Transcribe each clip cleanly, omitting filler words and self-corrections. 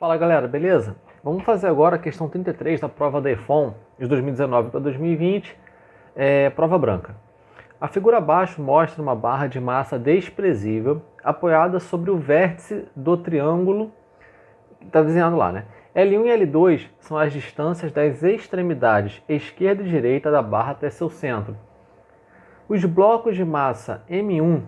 Fala galera, beleza? Vamos fazer agora a questão 33 da prova da EFON de 2019 para 2020, prova branca. A figura abaixo mostra uma barra de massa desprezível apoiada sobre o vértice do triângulo que está desenhado lá, né? L1 e L2 são as distâncias das extremidades esquerda e direita da barra até seu centro. Os blocos de massa M1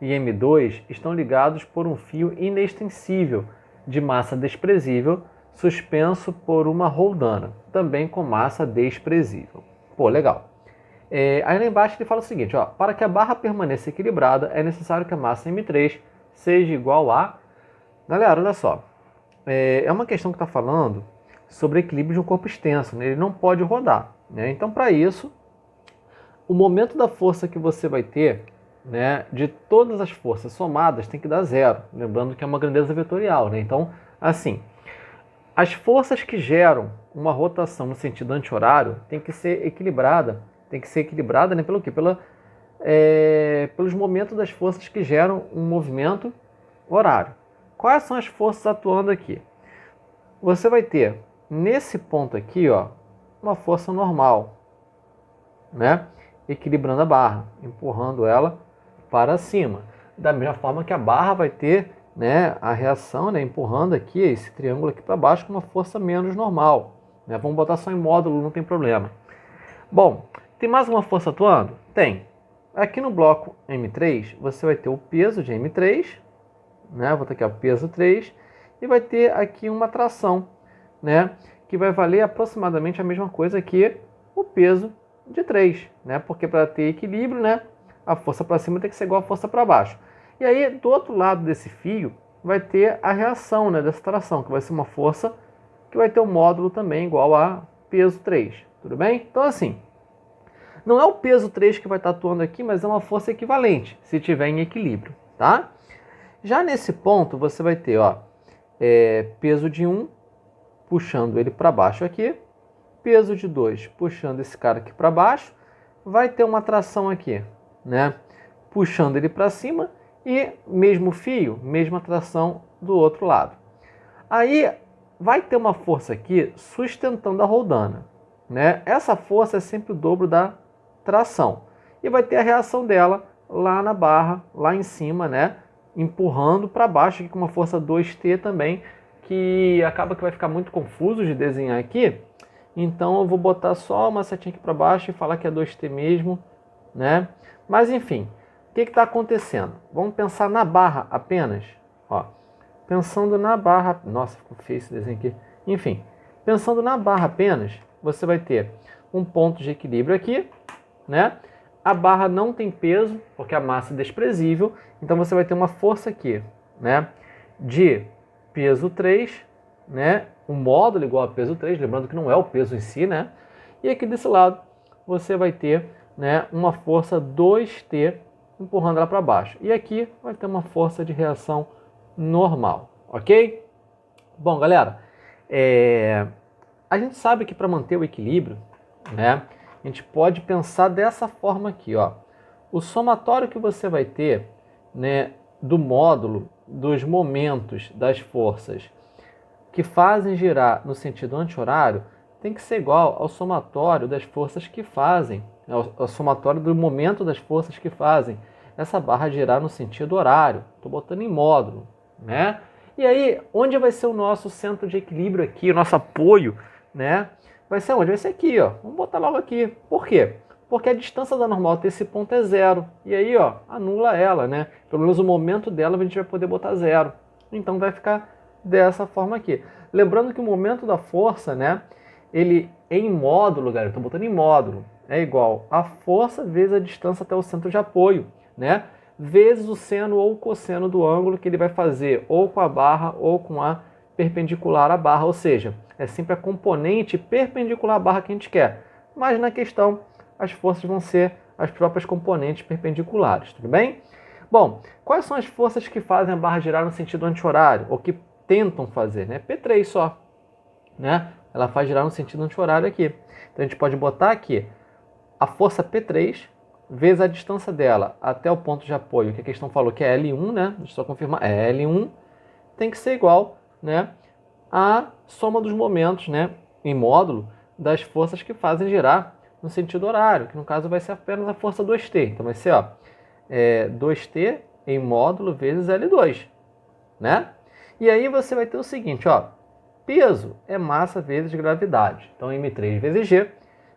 e M2 estão ligados por um fio inextensível de massa desprezível suspenso por uma roldana, também com massa desprezível. Pô, legal. Aí lá embaixo ele fala o seguinte, ó, para que a barra permaneça equilibrada, é necessário que a massa M3 seja igual a... Galera, olha só, é uma questão que está falando sobre equilíbrio de um corpo extenso, né? Ele não pode rodar, né? Então, para isso, o momento da força que você vai ter, né, de todas as forças somadas tem que dar zero. Lembrando que é uma grandeza vetorial, né? Então, assim, as forças que geram uma rotação no sentido anti-horário tem que ser equilibrada. Tem que ser equilibrada, né, pelo quê? Pelos momentos das forças que geram um movimento horário. Quais são as forças atuando aqui? Você vai ter, nesse ponto aqui, ó, uma força normal, né? Equilibrando a barra, empurrando ela para cima. Da mesma forma que a barra vai ter, né, a reação, né, empurrando aqui esse triângulo aqui para baixo com uma força menos normal, né? Vamos botar só em módulo, não tem problema. Bom, tem mais uma força atuando? Tem. Aqui no bloco M3, você vai ter o peso de M3, né? Vou ter aqui o peso 3, e vai ter aqui uma tração, né? Que vai valer aproximadamente a mesma coisa que o peso de 3, né? Porque para ter equilíbrio, né, a força para cima tem que ser igual a força para baixo. E aí, do outro lado desse fio, vai ter a reação, né, dessa tração, que vai ser uma força que vai ter um módulo também igual a peso 3. Tudo bem? Então, assim, não é o peso 3 que vai estar atuando aqui, mas é uma força equivalente, se estiver em equilíbrio, tá? Já nesse ponto, você vai ter, ó, peso de 1, puxando ele para baixo aqui, peso de 2, puxando esse cara aqui para baixo, vai ter uma tração aqui, né? Puxando ele para cima e mesmo fio, mesma tração do outro lado. Aí vai ter uma força aqui sustentando a roldana, né? Essa força é sempre o dobro da tração. E vai ter a reação dela lá na barra, lá em cima, né? Empurrando para baixo aqui com uma força 2T também, que acaba que vai ficar muito confuso de desenhar aqui. Então eu vou botar só uma setinha aqui para baixo e falar que é 2T mesmo, né? Mas enfim, o que está acontecendo? Vamos pensar na barra apenas. Ó, pensando na barra... Nossa, ficou feio esse desenho aqui. Enfim, pensando na barra apenas, você vai ter um ponto de equilíbrio aqui, né? A barra não tem peso, porque a massa é desprezível. Então você vai ter uma força aqui, né, de peso 3, né? Um módulo igual a peso 3, lembrando que não é o peso em si, né? E aqui desse lado você vai ter, né, uma força 2T empurrando ela para baixo. E aqui vai ter uma força de reação normal, ok? Bom, galera, a gente sabe que para manter o equilíbrio, né, a gente pode pensar dessa forma aqui, ó. O somatório que você vai ter, né, do módulo dos momentos das forças que fazem girar no sentido anti-horário tem que ser igual ao somatório das forças que fazem, ao somatório do momento das forças que fazem essa barra girar no sentido horário. Estou botando em módulo, né? E aí, onde vai ser o nosso centro de equilíbrio aqui, o nosso apoio, né? Vai ser onde? Vai ser aqui, ó. Vamos botar logo aqui. Por quê? Porque a distância da normal até esse ponto é zero. E aí, ó, anula ela, né? Pelo menos o momento dela a gente vai poder botar zero. Então vai ficar dessa forma aqui. Lembrando que o momento da força, né, ele em módulo, galera, eu tô botando em módulo, é igual a força vezes a distância até o centro de apoio, né, vezes o seno ou o cosseno do ângulo que ele vai fazer ou com a barra ou com a perpendicular à barra, ou seja, é sempre a componente perpendicular à barra que a gente quer. Mas na questão, as forças vão ser as próprias componentes perpendiculares, tudo bem? Bom, quais são as forças que fazem a barra girar no sentido anti-horário, ou que tentam fazer, né? P3 só, né? Ela faz girar no sentido anti-horário aqui. Então a gente pode botar aqui a força P3 vezes a distância dela até o ponto de apoio, que a questão falou que é L1, né? Deixa eu só confirmar, é L1, tem que ser igual, né, a soma dos momentos, né, em módulo das forças que fazem girar no sentido horário, que no caso vai ser apenas a força 2T. Então vai ser 2T em módulo vezes L2, né? E aí você vai ter o seguinte, peso é massa vezes gravidade. Então M3 vezes G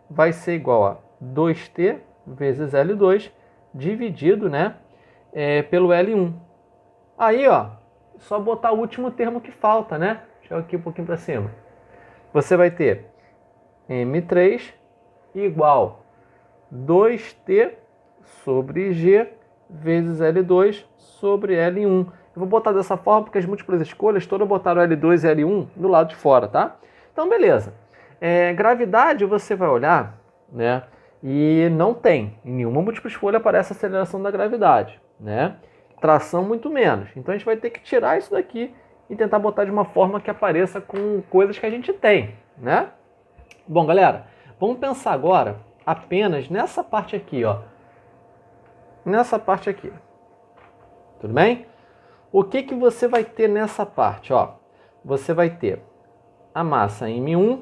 vai ser igual a 2T vezes L2 dividido, né, pelo L1. Aí, só botar o último termo que falta, né? Deixa eu aqui um pouquinho para cima. Você vai ter M3 igual 2T sobre G vezes L2 sobre L1. Eu vou botar dessa forma porque as múltiplas escolhas todas botaram L2 e L1 do lado de fora, tá? Então, beleza. Gravidade, você vai olhar, né? E não tem. Em nenhuma múltipla escolha aparece a aceleração da gravidade, né? Tração muito menos. Então, a gente vai ter que tirar isso daqui e tentar botar de uma forma que apareça com coisas que a gente tem, né? Bom, galera, vamos pensar agora apenas nessa parte aqui, nessa parte aqui. Tudo bem? O que que você vai ter nessa parte, Você vai ter a massa M1,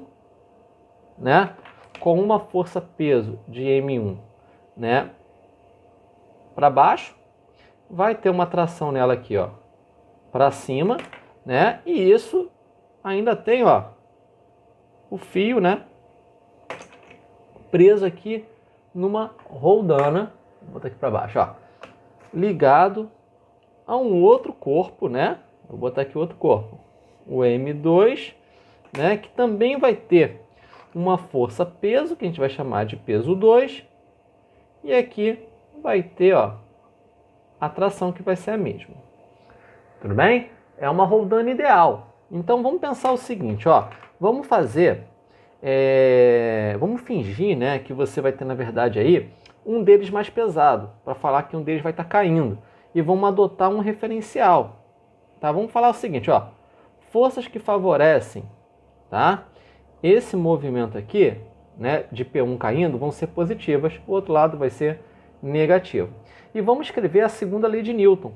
né, com uma força-peso de M1, né, para baixo, vai ter uma tração nela aqui, para cima, né? E isso ainda tem, o fio, né, preso aqui numa roldana, vou botar aqui para baixo, ligado a um outro corpo, né? Vou botar aqui outro corpo, o M2, né, que também vai ter uma força-peso, que a gente vai chamar de peso 2, e aqui vai ter, a tração que vai ser a mesma. Tudo bem? É uma roldana ideal. Então vamos pensar o seguinte, vamos fazer, vamos fingir, né, que você vai ter na verdade aí um deles mais pesado, para falar que um deles vai estar caindo, e vamos adotar um referencial, tá? Vamos falar o seguinte, forças que favorecem, tá, esse movimento aqui, né, de P1 caindo, vão ser positivas, o outro lado vai ser negativo. E vamos escrever a segunda lei de Newton,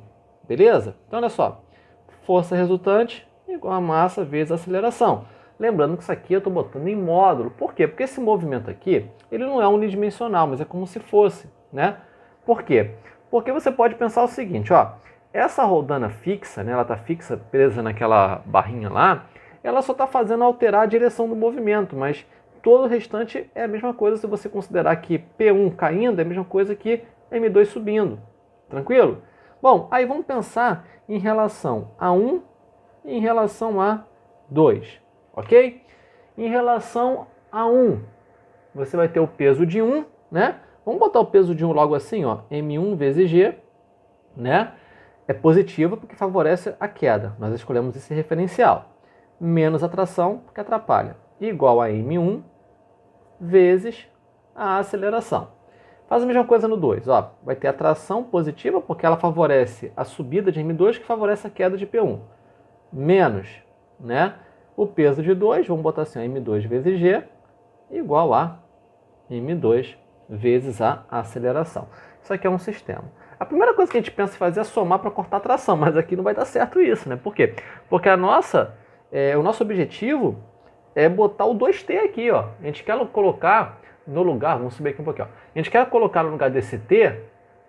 beleza? Então olha só, força resultante igual a massa vezes a aceleração. Lembrando que isso aqui eu estou botando em módulo. Por quê? Porque esse movimento aqui, ele não é unidimensional, mas é como se fosse, né? Por quê? Porque você pode pensar o seguinte, essa roldana fixa, né, ela está fixa, presa naquela barrinha lá, ela só está fazendo alterar a direção do movimento, mas todo o restante é a mesma coisa se você considerar que P1 caindo é a mesma coisa que M2 subindo. Tranquilo? Bom, aí vamos pensar em relação a 1 e em relação a 2, ok? Em relação a 1, você vai ter o peso de 1, né? Vamos botar o peso de 1 logo assim, M1 vezes G, né? É positivo porque favorece a queda. Nós escolhemos esse referencial. Menos a tração, porque atrapalha. Igual a M1 vezes a aceleração. Faz a mesma coisa no 2. Vai ter a tração positiva, porque ela favorece a subida de M2, que favorece a queda de P1. Menos, né, o peso de 2, vamos botar assim, M2 vezes G, igual a M2 vezes a aceleração. Isso aqui é um sistema. A primeira coisa que a gente pensa em fazer é somar para cortar a tração, mas aqui não vai dar certo isso, né? Por quê? Porque o nosso objetivo é botar o 2T aqui, A gente quer colocar no lugar, vamos subir aqui um pouquinho, A gente quer colocar no lugar desse T,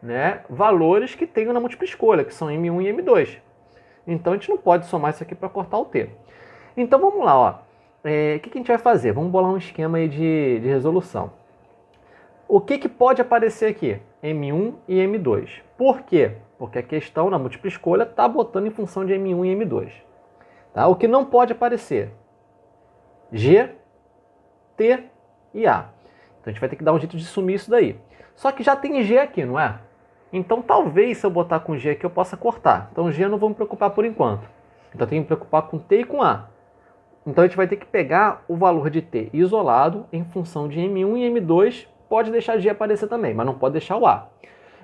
né, valores que tenham na múltipla escolha, que são M1 e M2. Então a gente não pode somar isso aqui para cortar o T. Então vamos lá, o que a gente vai fazer? Vamos bolar um esquema aí de resolução. O que pode aparecer aqui? M1 e M2. Por quê? Porque a questão na múltipla escolha está botando em função de M1 e M2. Tá? O que não pode aparecer? G, T e A. Então a gente vai ter que dar um jeito de sumir isso daí. Só que já tem G aqui, não é? Então talvez se eu botar com G aqui eu possa cortar. Então G eu não vou me preocupar por enquanto. Então eu tenho que me preocupar com T e com A. Então a gente vai ter que pegar o valor de T isolado em função de M1 e M2. Pode deixar G aparecer também, mas não pode deixar o A.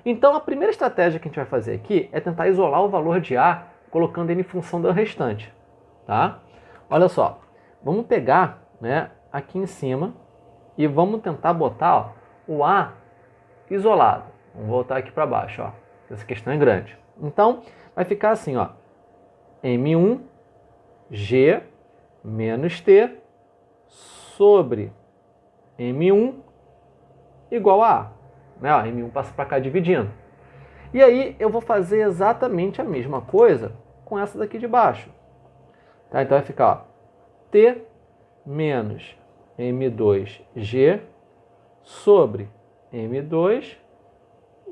Então a primeira estratégia que a gente vai fazer aqui é tentar isolar o valor de A, colocando ele em função do restante. Tá? Olha só, vamos pegar, né, aqui em cima e vamos tentar botar o A isolado. Vamos voltar aqui para baixo. Essa questão é grande. Então vai ficar assim, M1, G, menos T sobre M1 igual a A. Né? Ó, M1 passa para cá dividindo. E aí eu vou fazer exatamente a mesma coisa com essa daqui de baixo. Tá? Então vai ficar ó, T menos M2G sobre M2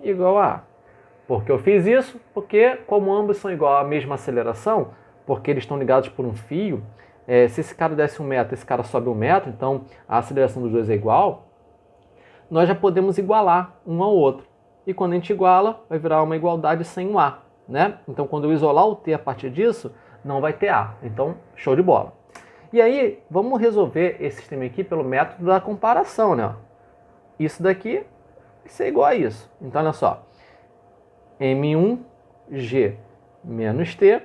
igual a A. Por que eu fiz isso? Porque como ambos são igual à mesma aceleração, porque eles estão ligados por um fio, se esse cara desce 1 metro, esse cara sobe 1 metro, então a aceleração dos dois é igual, nós já podemos igualar um ao outro. E quando a gente iguala, vai virar uma igualdade sem um A. Né? Então quando eu isolar o T a partir disso, não vai ter A. Então, show de bola. E aí, vamos resolver esse sistema aqui pelo método da comparação. Né? Isso daqui vai ser igual a isso. Então, olha só. M1G menos T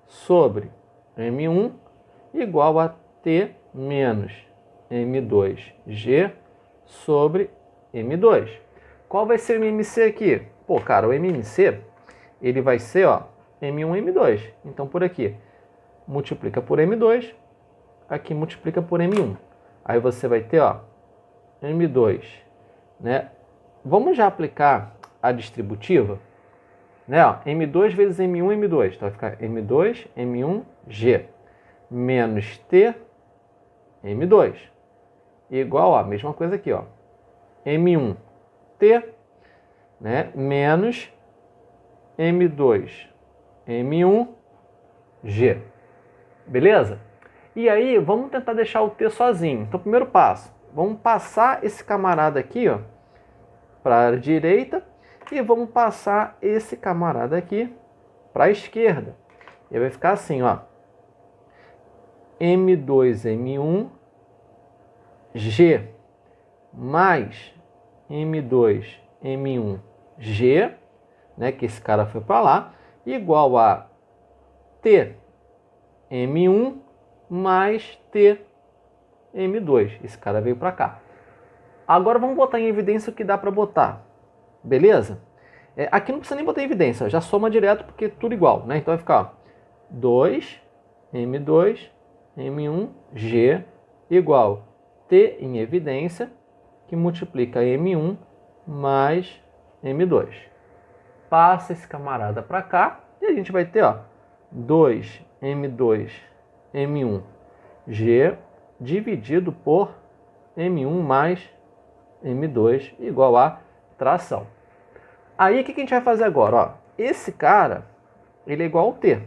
sobre M1 igual a T menos M2G sobre M2. Qual vai ser o MMC aqui? Pô, cara, o MMC, ele vai ser, ó, M1, M2. Então, por aqui, multiplica por M2, aqui multiplica por M1. Aí você vai ter, ó, M2, né? Vamos já aplicar a distributiva, né? Ó, M2 vezes M1, M2. Então, vai ficar M2, M1, G, menos T, M2. Igual, ó, a mesma coisa aqui, ó, M1, T, né? Menos M2, M1, G. Beleza? E aí, vamos tentar deixar o T sozinho. Então, primeiro passo, vamos passar esse camarada aqui, ó, para a direita e vamos passar esse camarada aqui para a esquerda. E vai ficar assim, ó, M2, M1, G mais M2, M1, G, né, que esse cara foi para lá, igual a T, M1 mais T, M2. Esse cara veio para cá. Agora vamos botar em evidência o que dá para botar. Beleza? Aqui não precisa nem botar em evidência, já soma direto porque é tudo igual, né? Então vai ficar ó, 2, M2, M1, G igual T em evidência, que multiplica M1 mais M2. Passa esse camarada para cá e a gente vai ter, ó, 2 M2 M1 G dividido por M1 mais M2 igual a tração. Aí o que a gente vai fazer agora? Ó, esse cara, ele é igual ao T,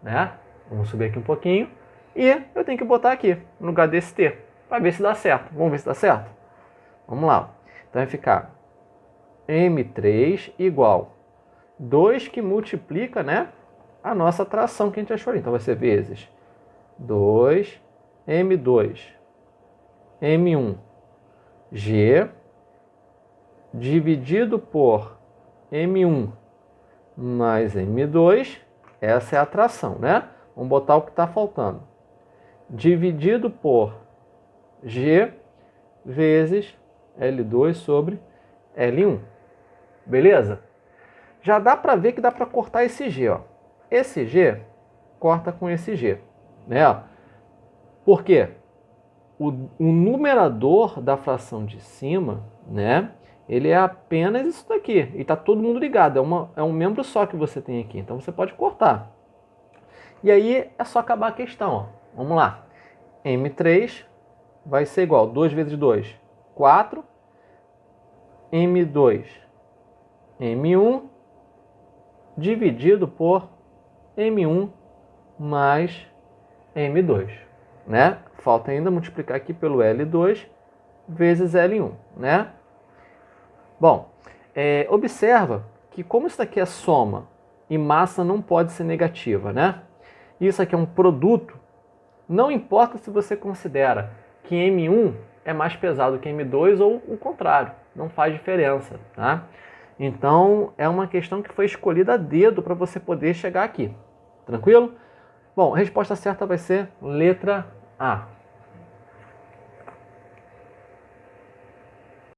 né? Vamos subir aqui um pouquinho e eu tenho que botar aqui no lugar desse T para ver se dá certo. Vamos ver se dá certo? Vamos lá. Então vai ficar M3 igual 2 que multiplica, né, a nossa tração que a gente achou ali. Então vai ser vezes 2 M2 M1 G dividido por M1 mais M2. Essa é a tração, né? Vamos botar o que está faltando. Dividido por G vezes L2 sobre L1. Beleza? Já dá para ver que dá para cortar esse G, ó. Esse G corta com esse G, né? Por quê? O numerador da fração de cima, né? Ele é apenas isso daqui. E está todo mundo ligado. É um membro só que você tem aqui. Então você pode cortar. E aí é só acabar a questão, ó. Vamos lá. M3 vai ser igual a 2 vezes 2, 4. M2, M1 dividido por M1 mais M2, né? Falta ainda multiplicar aqui pelo L2 vezes L1, né? Bom, observa que como isso daqui é soma e massa não pode ser negativa, né? Isso aqui é um produto, não importa se você considera que M1 é mais pesado que M2 ou o contrário, não faz diferença, tá? Então, é uma questão que foi escolhida a dedo para você poder chegar aqui, tranquilo? Bom, a resposta certa vai ser letra A.